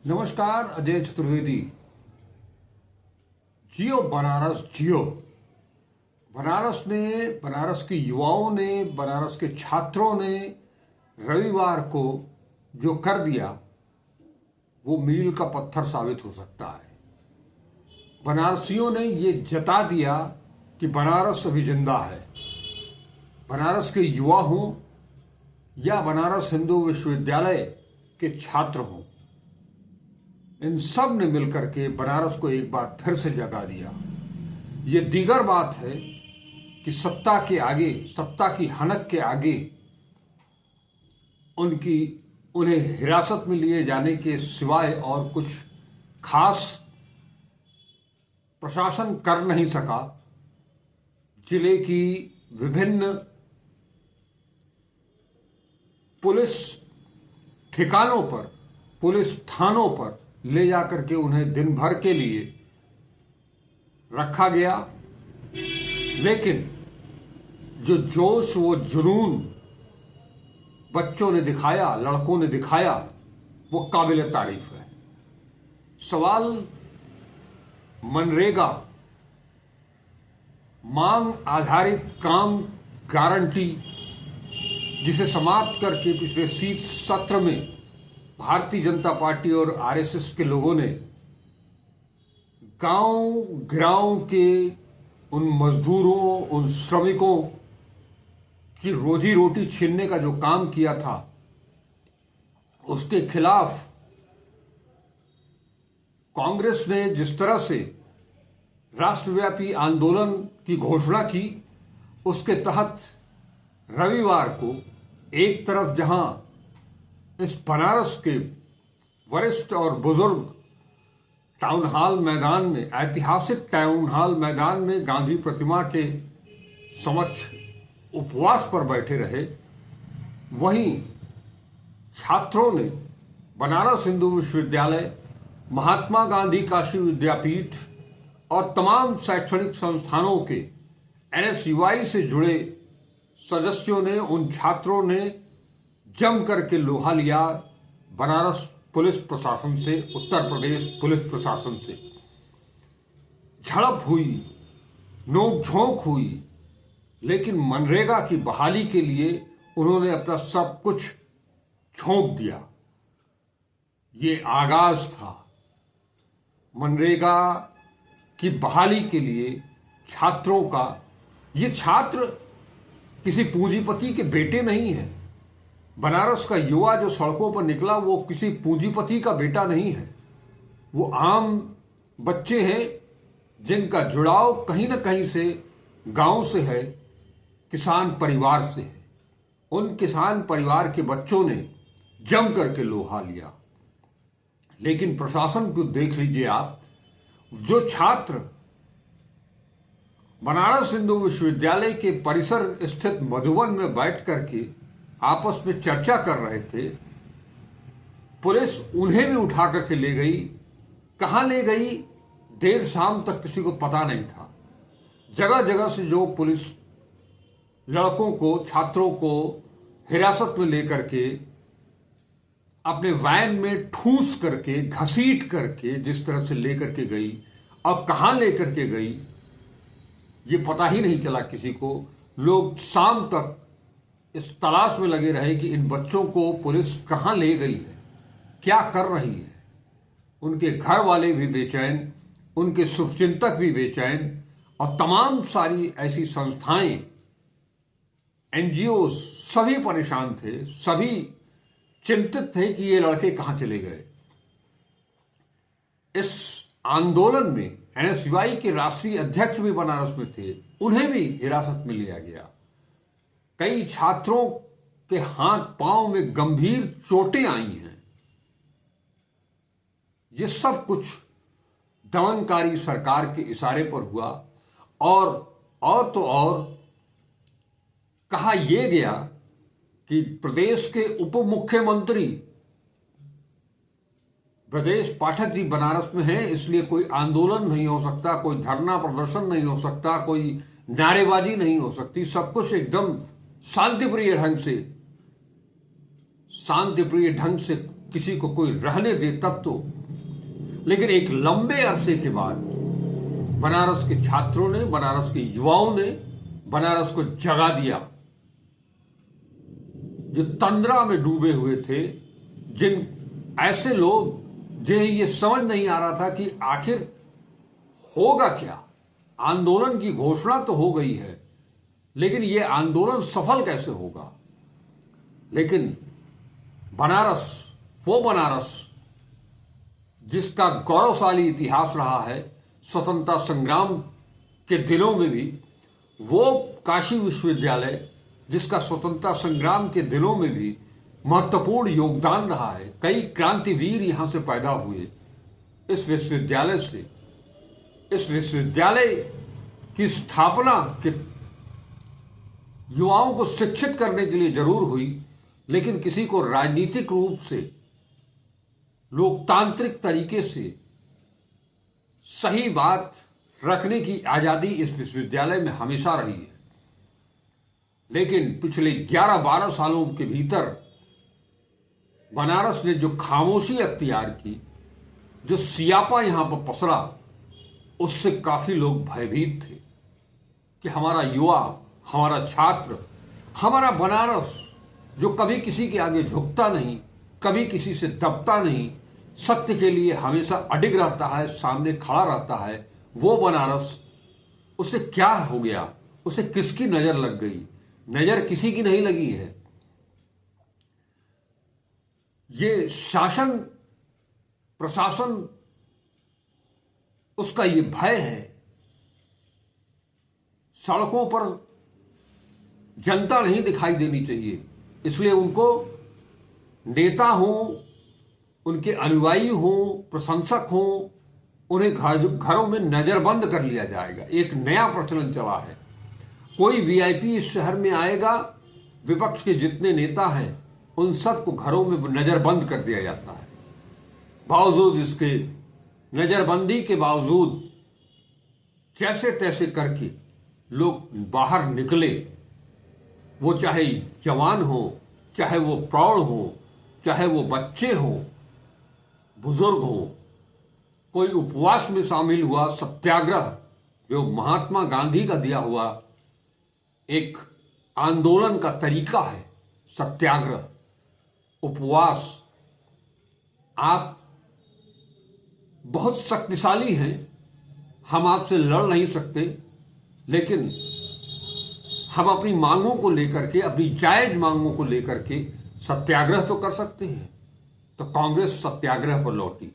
नमस्कार, अजय चतुर्वेदी। जियो बनारस, जियो। बनारस के युवाओं ने, बनारस के छात्रों ने रविवार को जो कर दिया वो मील का पत्थर साबित हो सकता है। बनारसियों ने ये जता दिया कि बनारस अभी जिंदा है। बनारस के युवा हों या बनारस हिंदू विश्वविद्यालय के छात्र हों, इन सब ने मिलकर के बनारस को एक बार फिर से जगा दिया। ये दीगर बात है कि सत्ता के आगे, सत्ता की हनक के आगे उन्हें हिरासत में लिए जाने के सिवाय और कुछ खास प्रशासन कर नहीं सका। जिले की विभिन्न पुलिस ठिकानों पर, पुलिस थानों पर ले जाकर के उन्हें दिन भर के लिए रखा गया, लेकिन जो जोश, वो जुनून बच्चों ने दिखाया, लड़कों ने दिखाया, वो काबिल तारीफ है। सवाल मनरेगा, मांग आधारित काम गारंटी, जिसे समाप्त करके पिछले शीत सत्र में भारतीय जनता पार्टी और आरएसएस के लोगों ने गांव गिरांव के उन मजदूरों, उन श्रमिकों की रोजी रोटी छीनने का जो काम किया था, उसके खिलाफ कांग्रेस ने जिस तरह से राष्ट्रव्यापी आंदोलन की घोषणा की, उसके तहत रविवार को एक तरफ जहां इस बनारस के वरिष्ठ और बुजुर्ग टाउन हॉल मैदान में, ऐतिहासिक टाउन हॉल मैदान में गांधी प्रतिमा के समक्ष उपवास पर बैठे रहे, वहीं छात्रों ने बनारस हिंदू विश्वविद्यालय, महात्मा गांधी काशी विद्यापीठ और तमाम शैक्षणिक संस्थानों के एनएसयूआई से जुड़े सदस्यों ने, उन छात्रों ने जम करके लोहा लिया बनारस पुलिस प्रशासन से, उत्तर प्रदेश पुलिस प्रशासन से। झड़प हुई, नोक-झोंक हुई, लेकिन मनरेगा की बहाली के लिए उन्होंने अपना सब कुछ झोंक दिया। ये आगाज था। मनरेगा की बहाली के लिए छात्रों का, ये छात्र किसी पूंजीपति के बेटे नहीं है। बनारस का युवा जो सड़कों पर निकला, वो किसी पूंजीपति का बेटा नहीं है। वो आम बच्चे हैं जिनका जुड़ाव कहीं ना कहीं से गांव से है, किसान परिवार से है। उन किसान परिवार के बच्चों ने जम करके लोहा लिया। लेकिन प्रशासन को देख लीजिए आप, जो छात्र बनारस हिंदू विश्वविद्यालय के परिसर स्थित मधुबन में बैठ करके आपस में चर्चा कर रहे थे, पुलिस उन्हें भी उठा करके ले गई। कहां ले गई, देर शाम तक किसी को पता नहीं था। जगह जगह से जो पुलिस लड़कों को, छात्रों को हिरासत में लेकर के अपने वैन में ठूस करके, घसीट करके जिस तरह से लेकर के गई, अब कहां लेकर के गई ये पता ही नहीं चला किसी को। लोग शाम तक इस तलाश में लगे रहे कि इन बच्चों को पुलिस कहां ले गई है, क्या कर रही है। उनके घर वाले भी बेचैन, उनके शुभचिंतक भी बेचैन, और तमाम सारी ऐसी संस्थाएं, एनजीओ, सभी परेशान थे, सभी चिंतित थे कि ये लड़के कहां चले गए। इस आंदोलन में एनएसयूआई के राष्ट्रीय अध्यक्ष भी बनारस में थे, उन्हें भी हिरासत में लिया गया। कई छात्रों के हाथ पांव में गंभीर चोटें आई हैं। ये सब कुछ दमनकारी सरकार के इशारे पर हुआ। और तो और कहा यह गया कि प्रदेश के उप मुख्यमंत्री ब्रजेश पाठक जी बनारस में हैं, इसलिए कोई आंदोलन नहीं हो सकता, कोई धरना प्रदर्शन नहीं हो सकता, कोई नारेबाजी नहीं हो सकती। सब कुछ एकदम शांतिप्रिय ढंग से किसी को कोई रहने दे तब तो। लेकिन एक लंबे अरसे के बाद बनारस के छात्रों ने, बनारस के युवाओं ने बनारस को जगा दिया, जो तंद्रा में डूबे हुए थे, जिन ऐसे लोग जिन्हें ये समझ नहीं आ रहा था कि आखिर होगा क्या। आंदोलन की घोषणा तो हो गई है, लेकिन ये आंदोलन सफल कैसे होगा। लेकिन बनारस, वो बनारस जिसका गौरवशाली इतिहास रहा है स्वतंत्रता संग्राम के दिनों में भी, वो काशी विश्वविद्यालय जिसका स्वतंत्रता संग्राम के दिनों में भी महत्वपूर्ण योगदान रहा है, कई क्रांतिवीर यहां से पैदा हुए। इस विश्वविद्यालय की स्थापना के युवाओं को शिक्षित करने के लिए जरूर हुई, लेकिन किसी को राजनीतिक रूप से, लोकतांत्रिक तरीके से सही बात रखने की आजादी इस विश्वविद्यालय में हमेशा रही है। लेकिन पिछले 11-12 सालों के भीतर बनारस ने जो खामोशी अख्तियार की, जो सियापा यहां पर पसरा, उससे काफी लोग भयभीत थे कि हमारा युवा, हमारा छात्र, हमारा बनारस जो कभी किसी के आगे झुकता नहीं, कभी किसी से दबता नहीं, सत्य के लिए हमेशा अडिग रहता है, सामने खड़ा रहता है, वो बनारस, उसे क्या हो गया, उसे किसकी नजर लग गई। नजर किसी की नहीं लगी है। ये शासन प्रशासन, उसका ये भय है। सड़कों पर जनता नहीं दिखाई देनी चाहिए, इसलिए उनको नेता हो, उनके अनुयायी हो, प्रशंसक हो, उन्हें घरों में नजरबंद कर लिया जाएगा। एक नया प्रचलन चला है। कोई वीआईपी इस शहर में आएगा, विपक्ष के जितने नेता हैं उन सबको घरों में नजरबंद कर दिया जाता है। बावजूद इसके, नजरबंदी के बावजूद जैसे तैसे करके लोग बाहर निकले, वो चाहे जवान हो, चाहे वो प्रौढ़ हो, चाहे वो बच्चे हो, बुजुर्ग हो। कोई उपवास में शामिल हुआ, सत्याग्रह, जो महात्मा गांधी का दिया हुआ एक आंदोलन का तरीका है, सत्याग्रह, उपवास। आप बहुत शक्तिशाली हैं, हम आपसे लड़ नहीं सकते, लेकिन हम अपनी मांगों को लेकर के, अपनी जायज मांगों को लेकर के सत्याग्रह तो कर सकते हैं। तो कांग्रेस सत्याग्रह पर लौटी।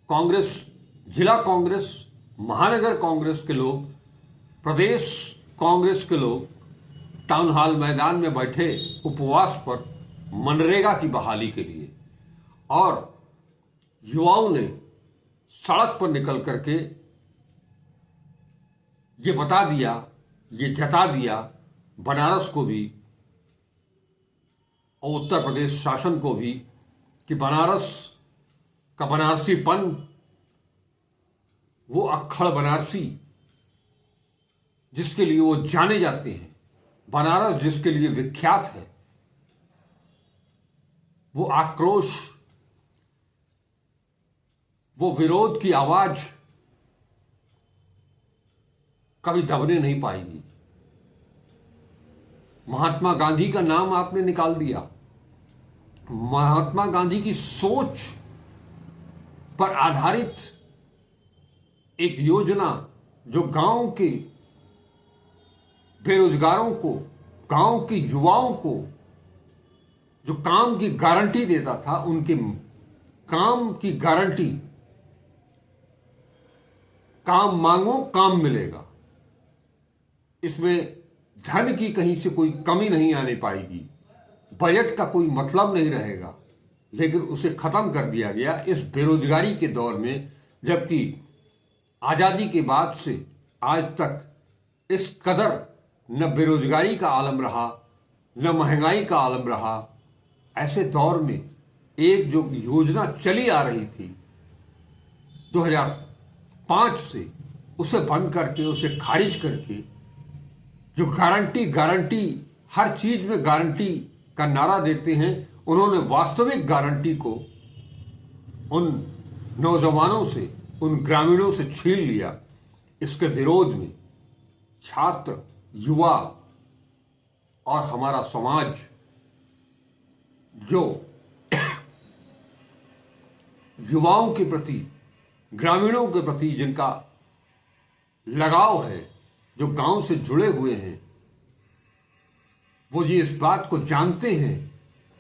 कांग्रेस, जिला कांग्रेस, महानगर कांग्रेस के लोग, प्रदेश कांग्रेस के लोग टाउन हॉल मैदान में बैठे उपवास पर मनरेगा की बहाली के लिए, और युवाओं ने सड़क पर निकल करके ये बता दिया, ये जता दिया बनारस को भी और उत्तर प्रदेश शासन को भी कि बनारस का बनारसीपन, वो अक्खड़ बनारसी जिसके लिए वो जाने जाते हैं, बनारस जिसके लिए विख्यात है, वो आक्रोश, वो विरोध की आवाज कभी दबने नहीं पाएगी। महात्मा गांधी का नाम आपने निकाल दिया। महात्मा गांधी की सोच पर आधारित एक योजना जो गांव के बेरोजगारों को, गांव के युवाओं को जो काम की गारंटी देता था, उनके काम की गारंटी, काम मांगो काम मिलेगा, इसमें धन की कहीं से कोई कमी नहीं आने पाएगी, बजट का कोई मतलब नहीं रहेगा। लेकिन उसे खत्म कर दिया गया इस बेरोजगारी के दौर में, जबकि आजादी के बाद से आज तक इस कदर न बेरोजगारी का आलम रहा, न महंगाई का आलम रहा। ऐसे दौर में एक जो योजना चली आ रही थी 2005 से, उसे बंद करके, उसे खारिज करके, जो गारंटी हर चीज में गारंटी का नारा देते हैं, उन्होंने वास्तविक गारंटी को उन नौजवानों से, उन ग्रामीणों से छीन लिया। इसके विरोध में छात्र, युवा और हमारा समाज जो युवाओं के प्रति, ग्रामीणों के प्रति जिनका लगाव है, जो गांव से जुड़े हुए हैं, वो ये इस बात को जानते हैं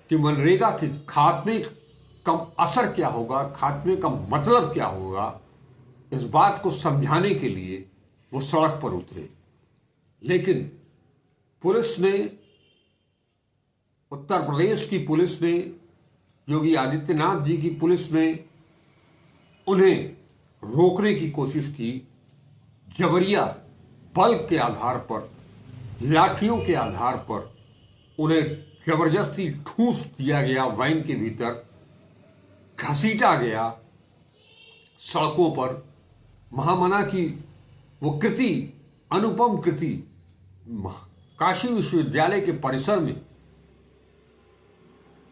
कि मनरेगा के खात्मे का असर क्या होगा, खात्मे का मतलब क्या होगा, इस बात को समझाने के लिए वो सड़क पर उतरे। लेकिन पुलिस ने, उत्तर प्रदेश की पुलिस ने, योगी आदित्यनाथ जी की पुलिस ने उन्हें रोकने की कोशिश की। जबरिया बल के आधार पर, लाठियों के आधार पर उन्हें जबरदस्ती ठूस दिया गया, वैन के भीतर घसीटा गया, सड़कों पर। महामना की वो कृति, अनुपम कृति, काशी विश्वविद्यालय के परिसर में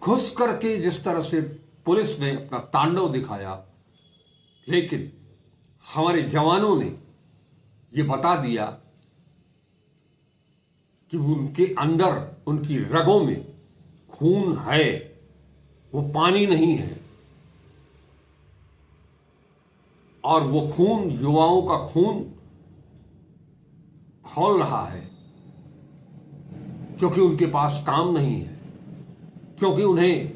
घुस करके जिस तरह से पुलिस ने अपना तांडव दिखाया, लेकिन हमारे जवानों ने ये बता दिया कि उनके अंदर, उनकी रगों में खून है, वो पानी नहीं है। और वो खून, युवाओं का खून खौल रहा है, क्योंकि उनके पास काम नहीं है, क्योंकि उन्हें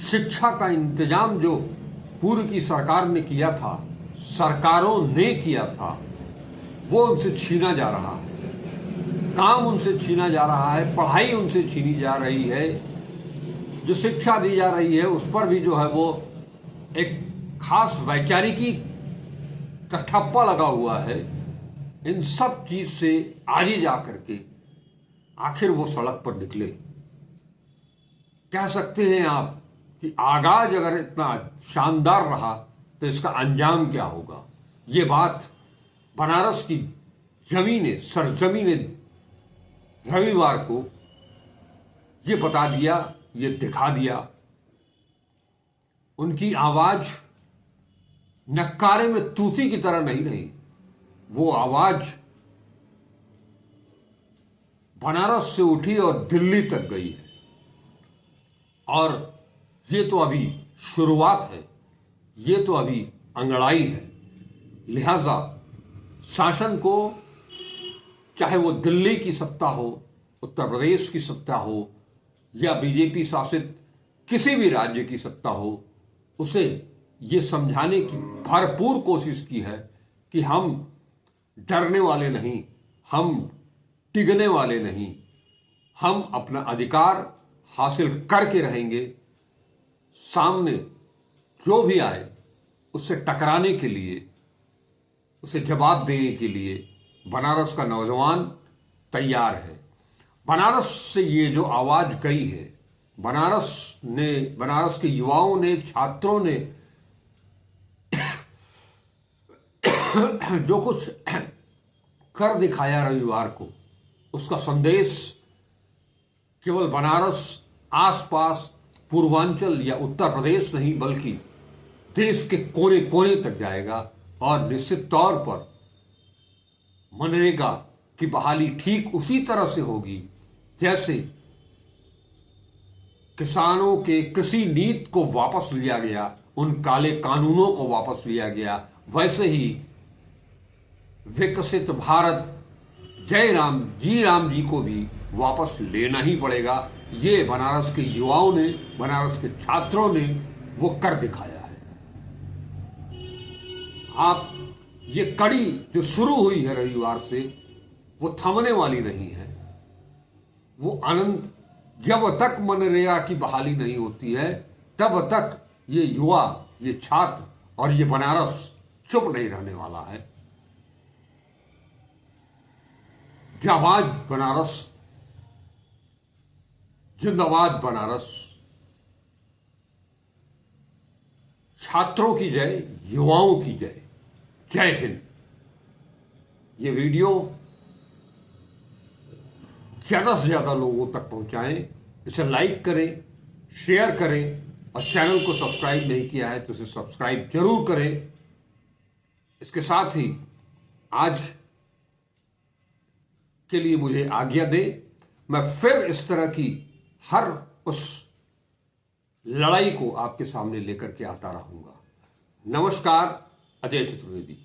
शिक्षा का इंतजाम जो पूर्व की सरकार ने किया था, सरकारों ने किया था, वो उनसे छीना जा रहा है। काम उनसे छीना जा रहा है, पढ़ाई उनसे छीनी जा रही है, जो शिक्षा दी जा रही है उस पर भी जो है वो एक खास वैचारिकी का ठप्पा लगा हुआ है। इन सब चीज से आगे जा करके आखिर वो सड़क पर निकले। कह सकते हैं आप कि आगाज अगर इतना शानदार रहा तो इसका अंजाम क्या होगा। ये बात बनारस की जमीने, सरजमी ने रविवार को ये बता दिया, ये दिखा दिया। उनकी आवाज नक्कारे में तूती की तरह नहीं रही, वो आवाज बनारस से उठी और दिल्ली तक गई है। और ये तो अभी शुरुआत है, ये तो अभी अंगड़ाई है। लिहाजा शासन को, चाहे वो दिल्ली की सत्ता हो, उत्तर प्रदेश की सत्ता हो, या बीजेपी शासित किसी भी राज्य की सत्ता हो, उसे ये समझाने की भरपूर कोशिश की है कि हम डरने वाले नहीं, हम टिकने वाले नहीं, हम अपना अधिकार हासिल करके रहेंगे। सामने जो भी आए उससे टकराने के लिए, उसे जवाब देने के लिए बनारस का नौजवान तैयार है। बनारस से ये जो आवाज गई है, बनारस के युवाओं ने, छात्रों ने जो कुछ कर दिखाया रविवार को, उसका संदेश केवल बनारस, आसपास पूर्वांचल या उत्तर प्रदेश नहीं बल्कि देश के कोने कोने तक जाएगा। और निश्चित तौर पर मनरेगा की बहाली ठीक उसी तरह से होगी जैसे किसानों के कृषि नीति को वापस लिया गया, उन काले कानूनों को वापस लिया गया, वैसे ही विकसित भारत, जय राम जी को भी वापस लेना ही पड़ेगा। ये बनारस के युवाओं ने, बनारस के छात्रों ने वो कर दिखाया है। आप ये कड़ी जो शुरू हुई है रविवार से, वो थमने वाली नहीं है। वो अनंत, जब तक मनरेगा की बहाली नहीं होती है तब तक ये युवा, ये छात्र और ये बनारस चुप नहीं रहने वाला है। जाबाज बनारस, जिंदाबाद बनारस। छात्रों की जय, युवाओं की जय। जय हिंद। ये वीडियो ज्यादा से ज्यादा लोगों तक पहुंचाएं इसे लाइक करें, शेयर करें और चैनल को सब्सक्राइब नहीं किया है तो इसे सब्सक्राइब जरूर करें। इसके साथ ही आज के लिए मुझे आज्ञा दे। मैं फिर इस तरह की हर उस लड़ाई को आपके सामने लेकर के आता रहूंगा। नमस्कार, अजय चतुर्वेदी।